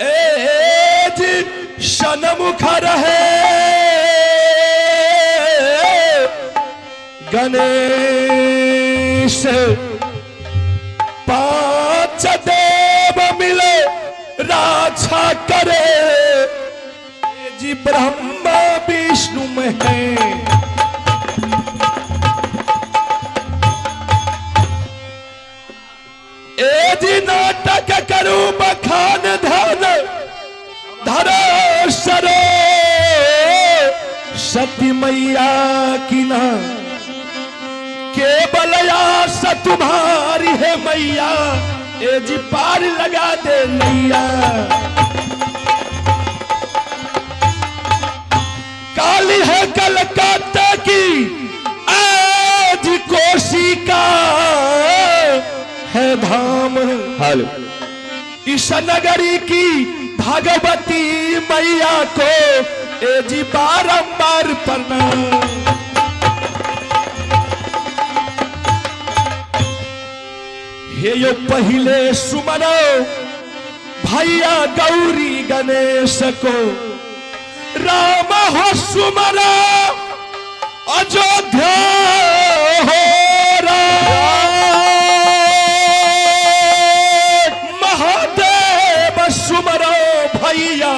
एज शनमुख रहे गणेश पांच देव मिले राजा करे जी ब्रह्मा विष्णु में है। एजी नाटक करूं बखान धन धरो सरो सती मैया की ना केवल आस तुम्हारी है मैया। एजी पार लगा दे नैया। काली है कलकत्ता की आज कोसी का है धाम। हेलो इस नगरी की भगवती मैया को एजी बारंबार प्रणाम। हे यो पहले सुमरो भैया गौरी गणेश को। राम हो सुमरो अयोध्या हो महादेव सुमरो भैया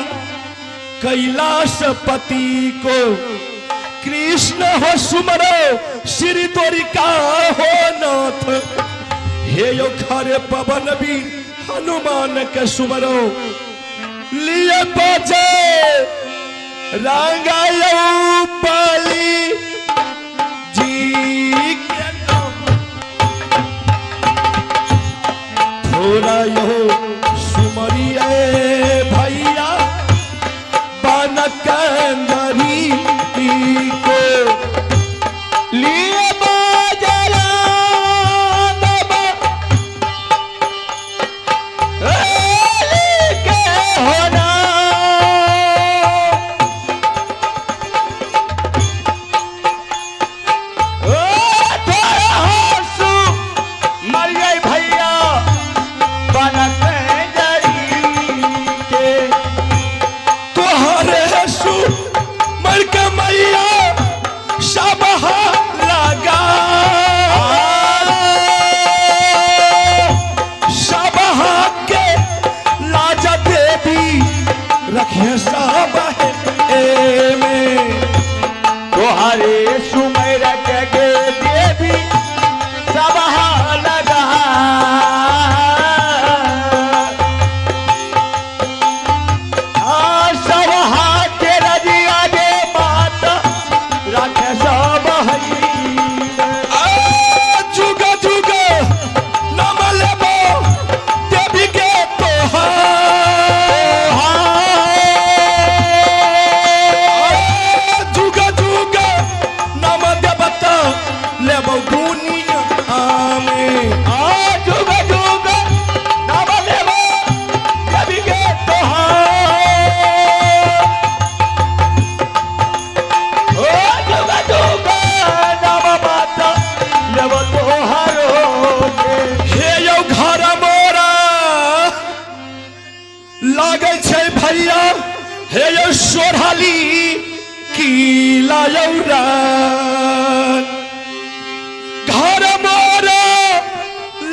कैलाशपति को। कृष्ण हो सुमरो श्री द्वारिका हो नाथ। हे यो खरे पवन भी हनुमान के सुमरो लिए बजे रंगायो पाली जी के नाम। थोड़ा यो सुमरिए भैया बनकंदरी को लिए रखिए सब में तोहरे सुमेर के देवी सब लगा। सब के रजिया गे माता रखे सब जुग जुग नम लेबो देवी के भैया। हे यो सोढ़ाली की लायौरा घर मोरा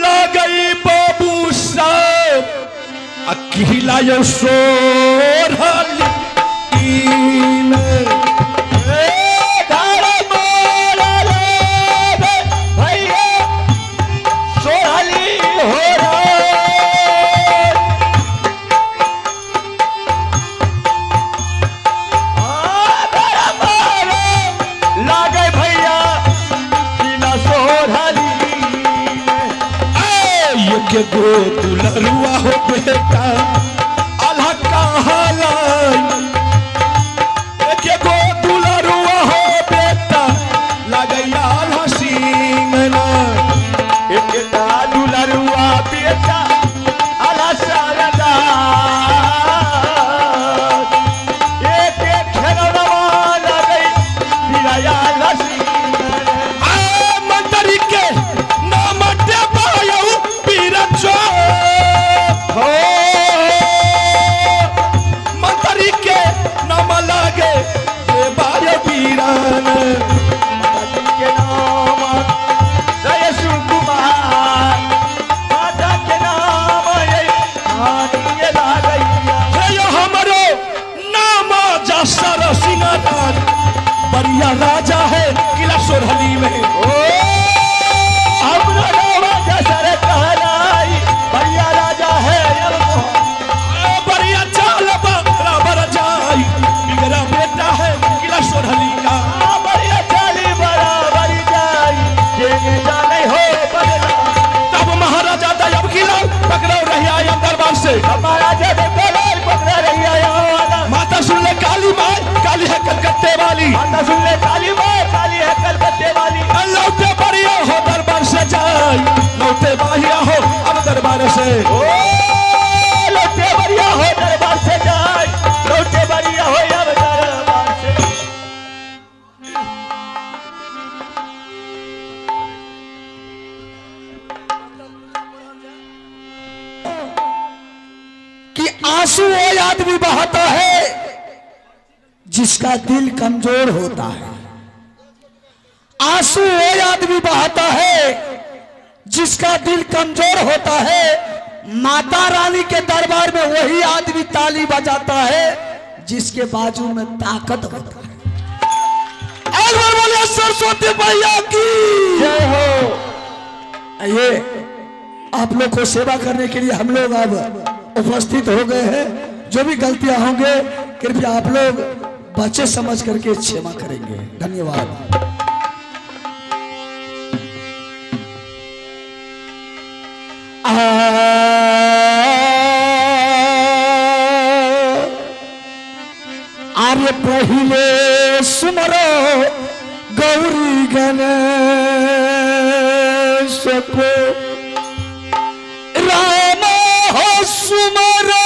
लगई बाबू साहब अकेला यो सोढ़ाली के गो दुलरुआ हो बेटा अल्लाह कहाँ लाई। के गो दुलरुआ हो बेटा लगैया अल्लाह सिंगना। एक दुलरुआ बेटा अल्लाह सारदा। एक खेलवा लगई बिराया अल्लाह सिंगना। मंत्री के नाम दे पायो हो बदला गैया हे हमारो नाम जा सर सिंगार बढ़िया राजा है किला सोरहली में हमरा नामा जसर कहलाई बढ़िया राजा है बढ़िया चाल बराबर जाई बिगड़ा बेटा है किला सोरहली का बढ़िया चाली बराबर जाई जेने जाने हो बदला तब महाराजा दयाब किला पकड़ो रहिया हम दरबार से हमारा जब कलाई पकड़ा रही आया वाला माता सुन ले काली माँ काली है कलकत्ते वाली माता सुन ले काली माँ काली है कलकत्ते वाली लौटे बढ़िया हो दरबार से जाई लौटे बढ़िया हो अब दरबार से लौटे बढ़िया हो दरबार से जाए लौटे बढ़िया हो अब दरबार से कि आंसू वो आदमी बहाता है जिसका दिल कमजोर होता है। आंसू वो आदमी बहाता है जिसका दिल कमजोर होता है। माता रानी के दरबार में वही आदमी ताली बजाता है जिसके बाजू में ताकत होता है। एक बार बोलिए सरस्वती मैया की जय हो। ये आप लोग को सेवा करने के लिए हम लोग अब उपस्थित हो गए हैं। जो भी गलतियां होंगे कृपया आप लोग बच्चे समझ करके क्षमा करेंगे। धन्यवाद। आर्य पहिले सुमरो गौरी गणेश को राम हो सुमरो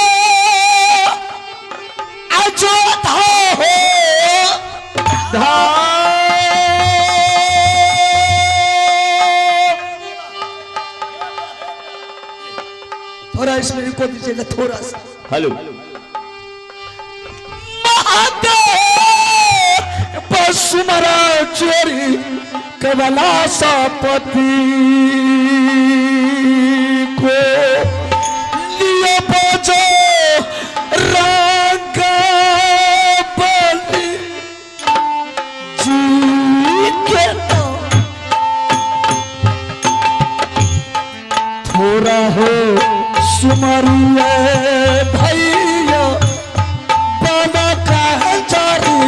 अयोध्या हो थोड़ा इसमें को दीजिएगा थोड़ा सा। हेलो सुमरा चोरी कमला सापति को लियो बजो रंग बलि जी के थोड़ा हो सुमरिए भैया बना कह जारी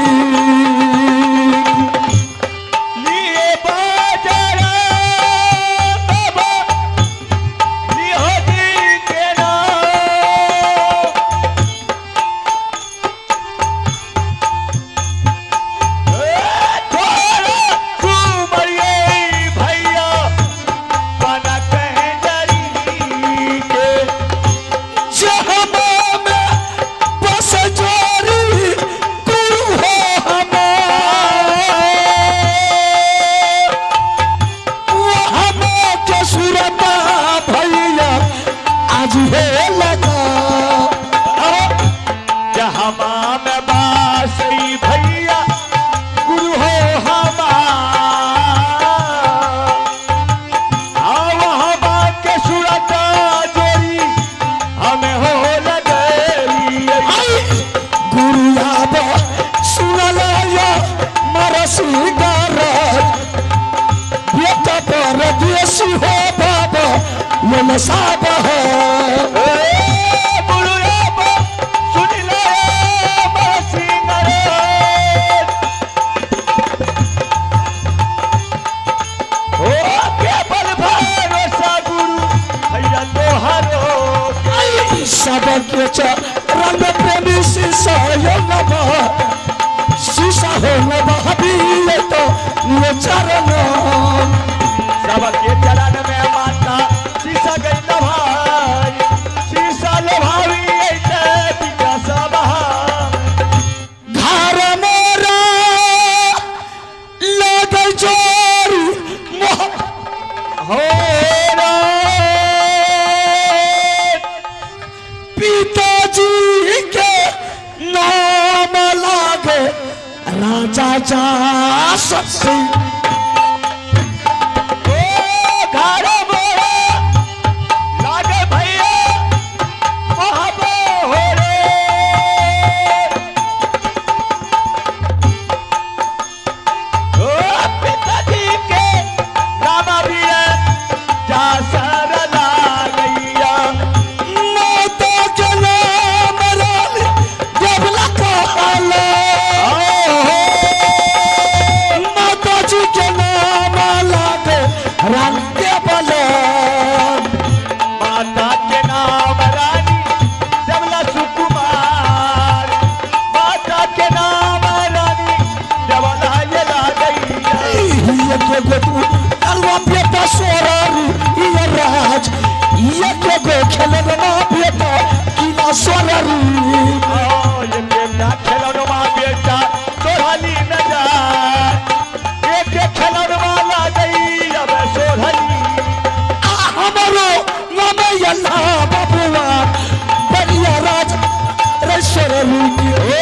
रंग प्रेमी शीशा शीशा हो तो चरण सबके चरण में माता शीशा गई भाई शीशा लोभावी घर मोरा लग जोरी हो पिताजी के नाम लागे राजा जा सकती घर लागे भैया खेलन ना बेटा किला सोलरी ये बेटा खिलौनवा बेटा सोहली न जाए एक खिलौनवा ला गई अब सोहली हमारो नाम यल्ला बबुआ बलिया राज रसरली के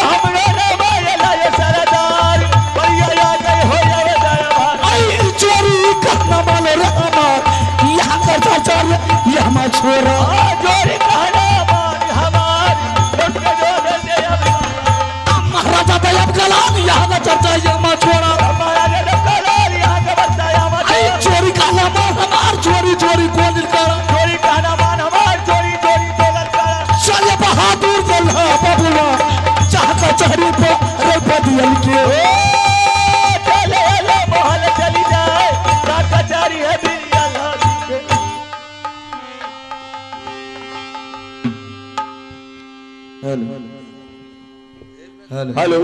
हमरो नाम यल्ला ये सरदार भैया आ गए हो जाए दरबार आई चोरी करना वाले रामा यहाँ का चाचा ये हमारा छोरा जोरी कहना मान हमार उनके जो दे महाराजा दयाब कलाम यहाँ का चाचा ये हमारा छोरा हमारा ने कलार यहाँ का बताया आई चोरी करना मान हमार चोरी चोरी कौन कर जोरी कहना मान हमार जोरी जोरी दौलत का चले बहादुर जल्ला बबुआ चाह का चहरी पर रे बदियल के चले लो महल चली जाए ना कचहरी है बिरिया लादी के हेलो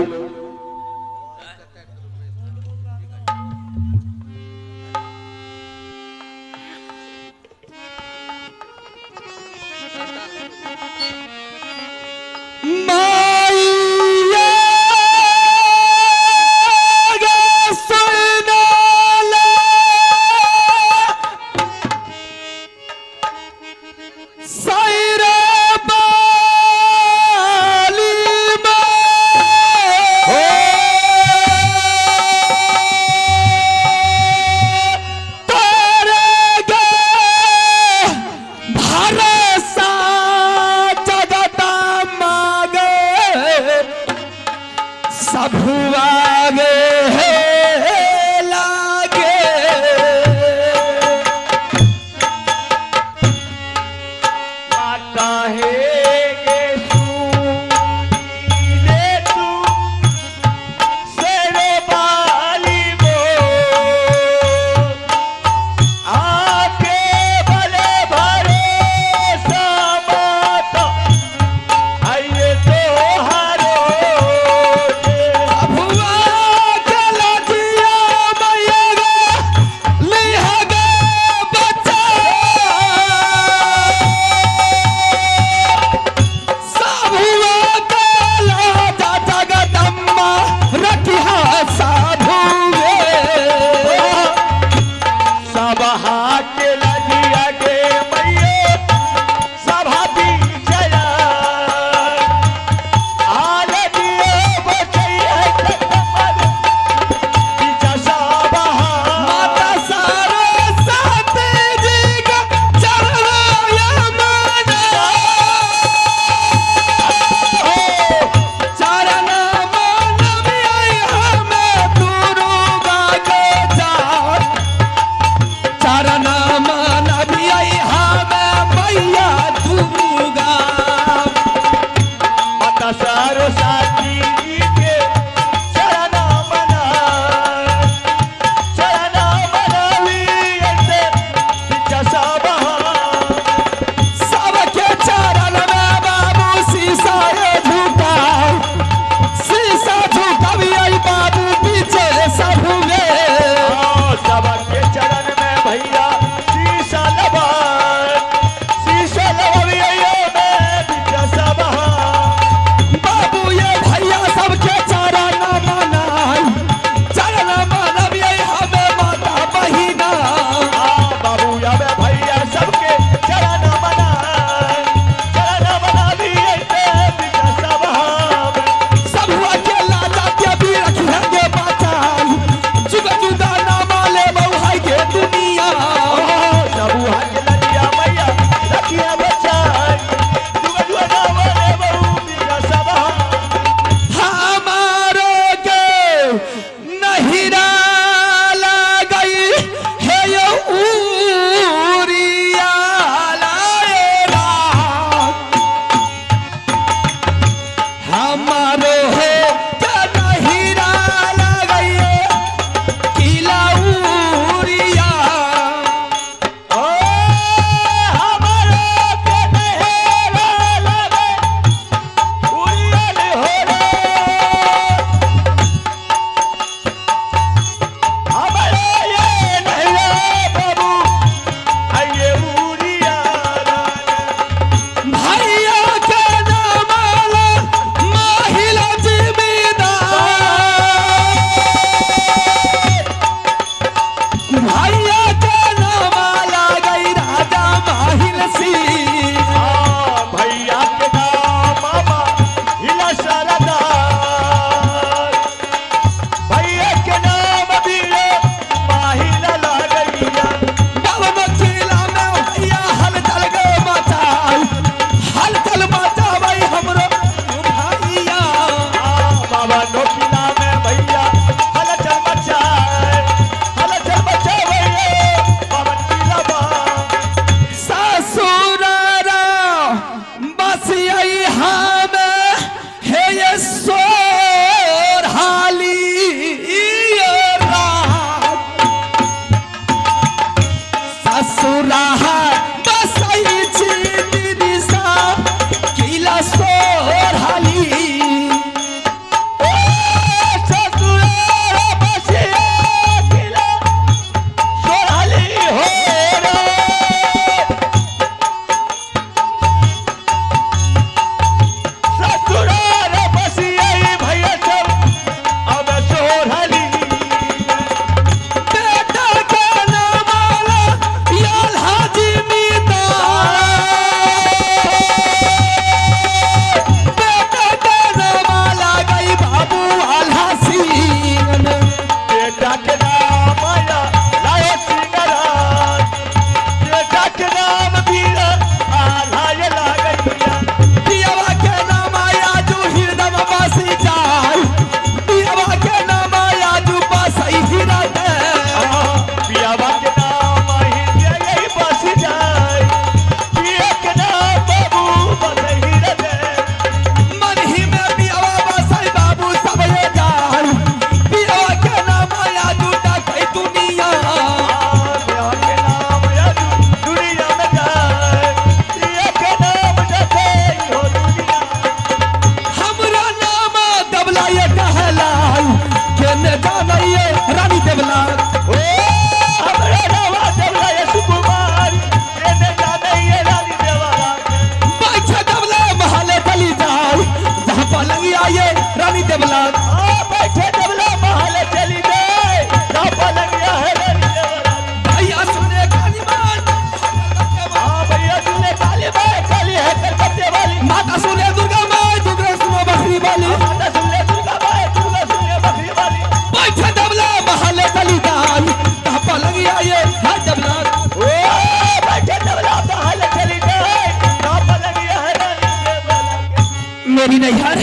मेरी नैहर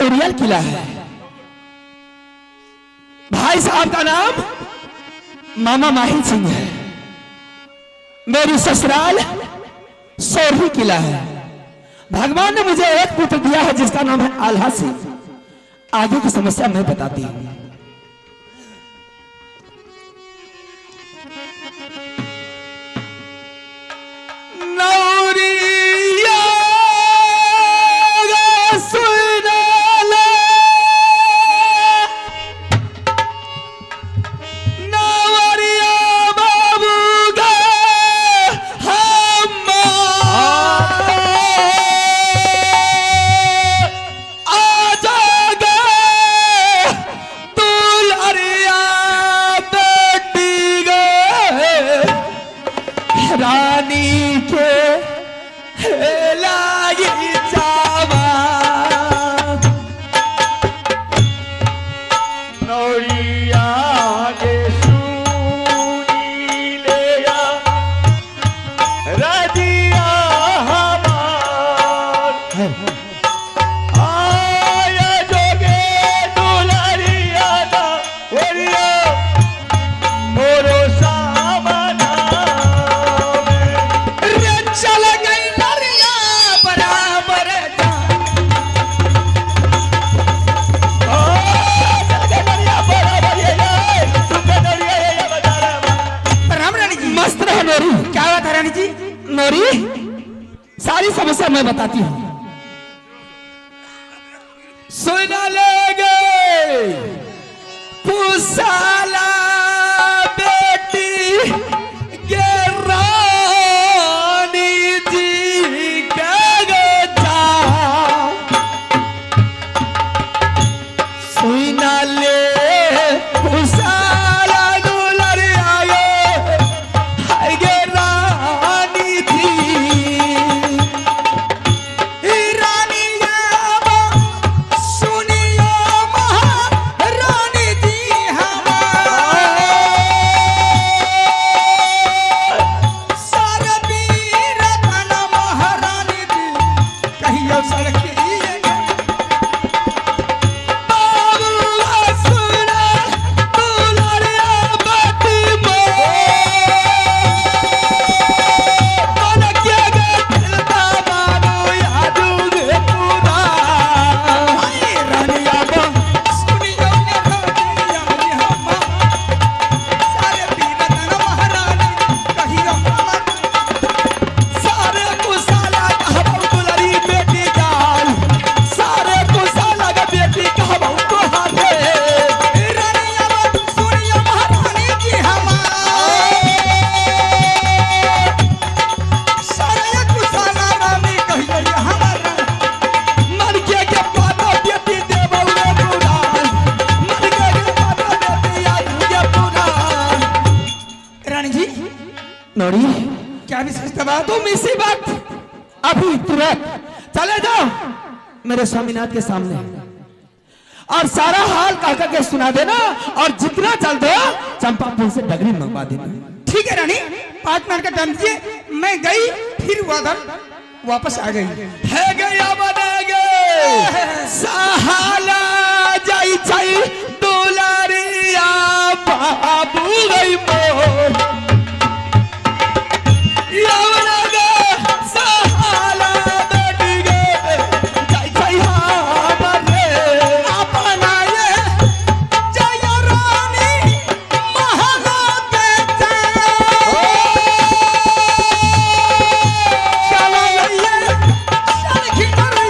उरियल किला है। भाई साहब का नाम मामा माहिल सिंह है। मेरी ससुराल सोरही किला है। भगवान ने मुझे एक पुत्र दिया है जिसका नाम है आल्हा सिंह। आगे की समस्या मैं बताती हूं। सारी समस्या मैं बताती हूं। सुन लेंगे पुसाला बेटी के रानी जी का गजा। सुन ले पुसाला दुलरिया नौरी क्या विशेषता बात? तुम इसी वक्त अभी तुरंत चले जाओ मेरे स्वामीनाथ के सामने और सारा हाल काका के सुना देना और जितना जल्द हो चंपापुर से डगरी मंगवा देना। ठीक है रानी, 5 मिनट का टाइम दीजिए। मैं गई फिर वादन वापस आ गई है गया बनेगे सहाला जाई जाई दुलारिया बाबू गई मोर Keep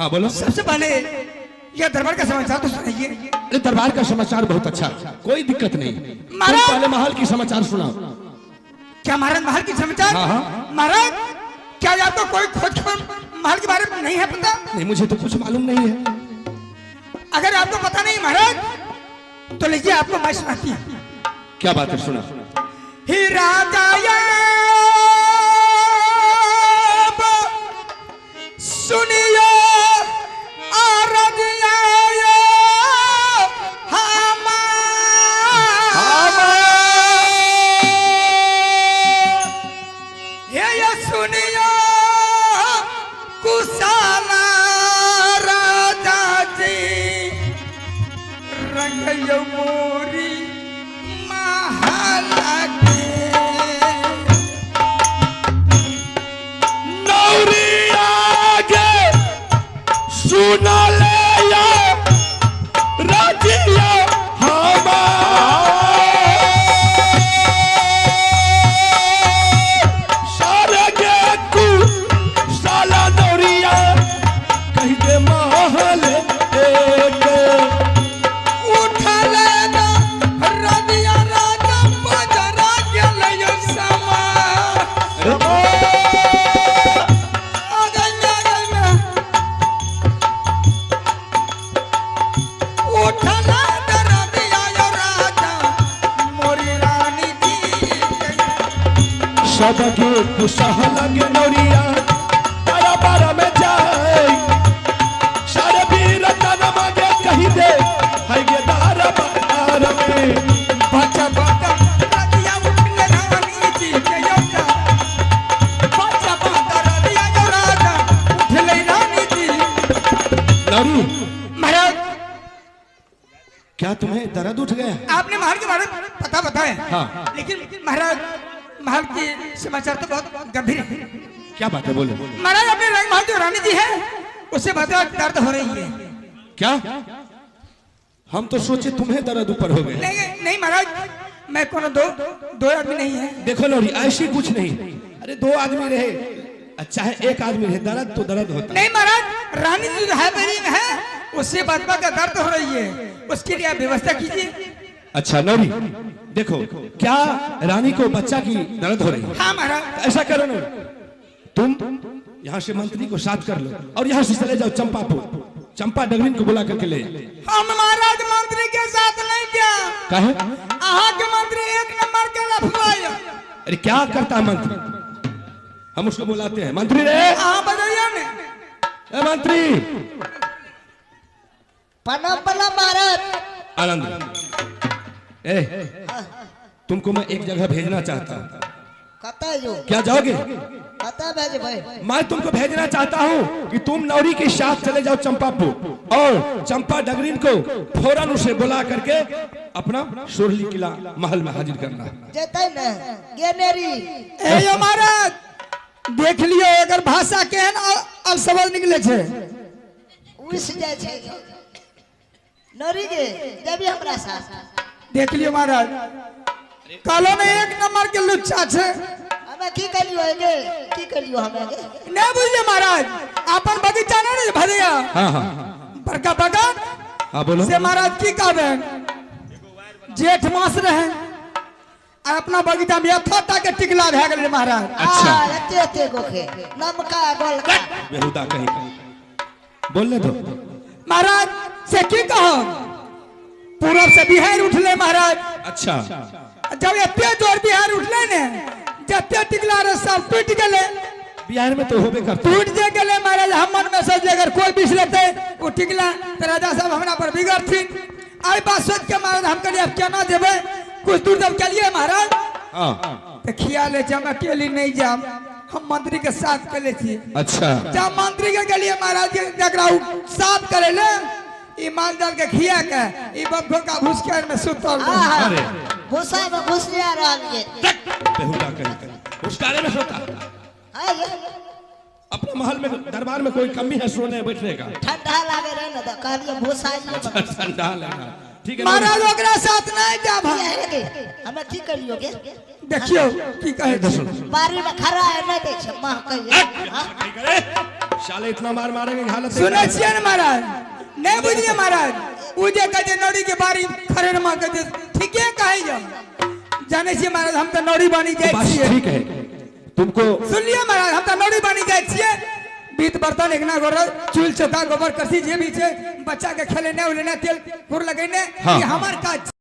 हाँ बोलो। सबसे पहले यह दरबार का समाचार तो सुनाइए। अरे दरबार का समाचार बहुत अच्छा, कोई दिक्कत नहीं। तुम महाराज- पहले महल की समाचार सुनाओ। क्या महाराज महल की समाचार? हाँ, हाँ। महाराज क्या आपको कोई खोज खबर महल के बारे में नहीं है पता? नहीं, मुझे तो कुछ मालूम नहीं है। अगर आपको पता नहीं महाराज तो लीजिए आपको मैं सुनाती हूँ। क्या बात है, सुना। ही राजा सुनियो सुनियो कुशाला राजा जी रंग मोरी महला के नौरिया के सुना ले या राजिया सबके कुशह लगे नौरिया तारा बारा में जाए सारे वीर तना मांगे कही दे है ये दारा बारा में बचा बचा रतिया उठले रानी जी के योगा बचा बचा रतिया जो राजा उठले रानी जी। नौरी महाराज क्या तुम्हें दर्द उठ गया? आपने महल के बारे में पता बताया, हाँ। लेकिन महाराज महल के समाचार तो बहुत गंभीर है। क्या बात है, बोलो। महाराज अपने रंग महल जो रानी जी है उससे बहुत दर्द हो रही है। क्या? हम तो सोचे तुम्हें दर्द ऊपर हो गए। नहीं नहीं महाराज मैं कोनो दो आदमी नहीं है। देखो नौरी ऐसी कुछ नहीं, अरे दो आदमी रहे अच्छा है, एक आदमी रहे, दर्द तो दर्द होता नहीं महाराज रानी जी जो है मेरी में है उससे बदबा का दर्द हो रही है, उसके लिए आप व्यवस्था कीजिए। अच्छा नौरी देखो, क्या रानी को बच्चा की दर्द हो रही है? हाँ महाराज। ऐसा करो ना, तुम यहाँ से मंत्री को साथ कर लो और यहाँ से चले जाओ चंपापुर, चंपा डगरीन को बुला करके ले। हम महाराज मंत्री के साथ नहीं क्या काहे? आहा के मंत्री एक नंबर के लफड़ाया। अरे क्या करता है मंत्री? हम उसको बुलाते हैं। मंत्री रे, हाँ बताइए ने। ए मंत्री। प्रणाम प्रणाम महाराज। आनंद, ए तुमको मैं एक जगह भेजना चाहता हूँ, कता जो क्या जाओगे? कता भेज भाई? मैं तुमको भेजना चाहता हूँ कि तुम नौरी के साथ चले जाओ चंपापुर और चंपा डगरीन को फौरन उसे बुला करके अपना सुरली किला महल में हाजिर करना। जेतै न गेनेरी ए यो महाराज देख लियो अगर भाषा केहन अब समझ निकले छे उस जाय छै नरी गे देवी हमरा साथ। देख लियो महाराज कालो ने एक नंबर के लुच्चा छे। हमें की करियो गे की करियो हमें गे? नहीं बुझले महाराज अपन बगीचा नहीं भरिया हाँ हाँ बड़का बगान हाँ बोलो। से महाराज की कहबे जेठ मास रहे आ अपना बगीचा में यथाता के टिकला भे गेल महाराज। अच्छा। एते एते गोखे नमका गोलका बेहुदा कहीं बोलने दो। महाराज से की कहो पूरब से बिहार उठले महाराज। अच्छा जब एते जोर बिहार उठले ने जते टिकला रे सब टूट गेले। बिहार में तो होबे करता। टूट जे गेले महाराज हम मन में सोच अगर कोई बिछ लेते वो टिकला तो राजा साहब हमरा पर बिगड़थिन। आई बात सोच के महाराज हम कहलिए अब केना जेबे कुछ दूर जब चलिए महाराज हाँ तो खियाले हम अकेली नहीं जाम हम मंत्री के साथ के ले छी। अच्छा जब मंत्री के गलिए महाराज के जकरा साथ करे ले ई माल डाल के खिया के ई बब्बो का भूसकर में सुतल रहे। अरे भूसा में घुस जा रहल गे बेहुदा कहीं उस काले में सोता। हाय गे अपने महल में दरबार में कोई कमी है सोने बैठने का? ठंडा लागे रे न त कहलिए भूसा ही ठंडा लगा। ठीक है महाराज ओकरा साथ नहीं जा गे हमें की करियो गे? देखियो की कहे बारी में खड़ा है नहीं देख मां कहिए। करे साले इतना मार मारेंगे हालत सुने छिए न महाराज नहीं बुझिए महाराज उ जे कहते नौरी के बारी खरे न मां कहते ठीके कहे जा जाने छिए महाराज हम तो नौरी बनी जाए बस छिए ठीक है तुमको सुन लिया महाराज हम तो नौरी बनी जाए छिए बीत बर्तन एकना गोर चूल चौका गोबर कसी जे भी छे बच्चा के खेलेने उलेने तेल कुर लगेने हाँ, ये हमार काज